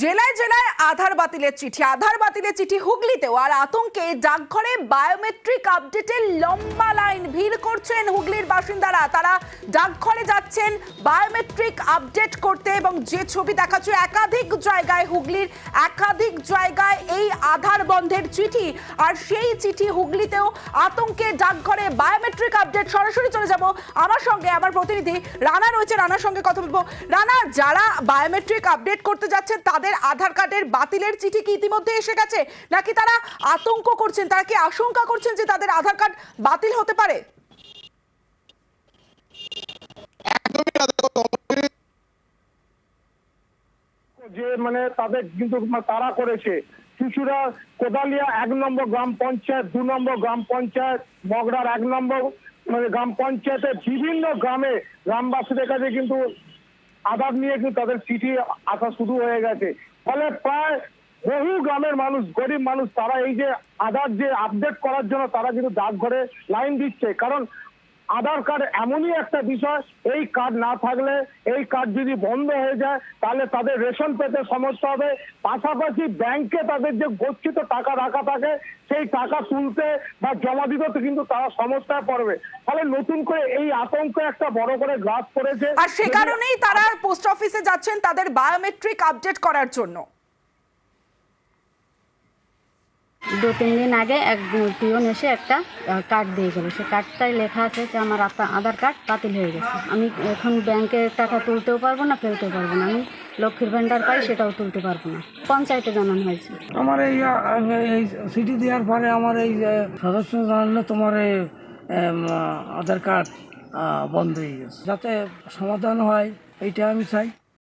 জেলায় জেলায় আধার বাতিলের চিঠি হুগলিতেও। আর আতঙ্কে ডাকঘরে বায়োমেট্রিক আপডেটের লম্বা লাইন। ভিড় করছেন হুগলির বাসিন্দারা, তারা ডাকঘরে যাচ্ছেন বায়োমেট্রিক আপডেট করতে। এবং যে ছবি দেখাচ্ছে একাধিক জায়গায়, হুগলির একাধিক জায়গায় এই আধার বন্ধের চিঠি। আর সেই চিঠি হুগলিতেও আতঙ্কে ডাকঘরে বায়োমেট্রিক আপডেট। সরাসরি চলে যাব আমার সঙ্গে, আমার প্রতিনিধি রানা রয়েছে, রানার সঙ্গে কথা বলবো। রানা, যারা বায়োমেট্রিক আপডেট করতে যাচ্ছেন তাদের আধার কার্ডের বাতিলের চিঠি কি ইতিমধ্যে এসে গেছে, নাকি তারা আতঙ্ক করছেন, তারা কি আশঙ্কা করছেন যে তাদের আধার কার্ড বাতিল হতে পারে? যে তাদের কিন্তু তারা করেছে শিশুরা কোদালিয়া 1 নম্বর গ্রাম পঞ্চায়েত, 2 নম্বর গ্রাম পঞ্চায়েত, মগরার 1 নম্বর গ্রাম পঞ্চায়েতের বিভিন্ন গ্রামে গ্রামবাসীদের কাছে কিন্তু আধার নিয়ে কিন্তু তাদের চিঠি আসা শুরু হয়ে গেছে। ফলে প্রায় বহু গ্রামের মানুষ, গরিব মানুষ, তারা এই যে আধার যে আপডেট করার জন্য তারা কিন্তু ডাকঘরে লাইন দিচ্ছে। কারণ আধার কার্ড এমনই একটা বিষয়, এই কার্ড না থাকলে, এই কার্ড যদি বন্ধ হয়ে যায় তাহলে তাদের রেশন পেতে সমস্যা হবে। পাশাপাশি ব্যাংকে তাদের যে গচ্ছিত টাকা রাখা থাকে সেই টাকা তুলতে বা জমা দিতে কিন্তু তারা সমস্যায় পড়বে। ফলে নতুন করে এই আতঙ্ক একটা বড় করে গ্রাস করেছে। আর সে কারণেই তারা পোস্ট অফিসে যাচ্ছেন তাদের বায়োমেট্রিক আপডেট করার জন্য। 2-3 দিন আগে এক পিয়ন এসে একটা কার্ড দিয়ে গেল। সে কার্ডটাই লেখা আছে যে আমার আধার কার্ড বাতিল হয়ে গেছে। আমি এখন ব্যাংকে টাকা তুলতেও পারবো না, ফেলতেও পারবো না। আমি লক্ষ্মীর ভান্ডার পাই, সেটাও তুলতে পারবো না। পঞ্চায়েতে জানানো হয়েছে। আমার এই চিঠি দেওয়ার পরে আমার এই সদস্য জানালে তোমার এই আধার কার্ড বন্ধ হয়ে গেছে। যাতে সমাধান হয় এইটা আমি চাই।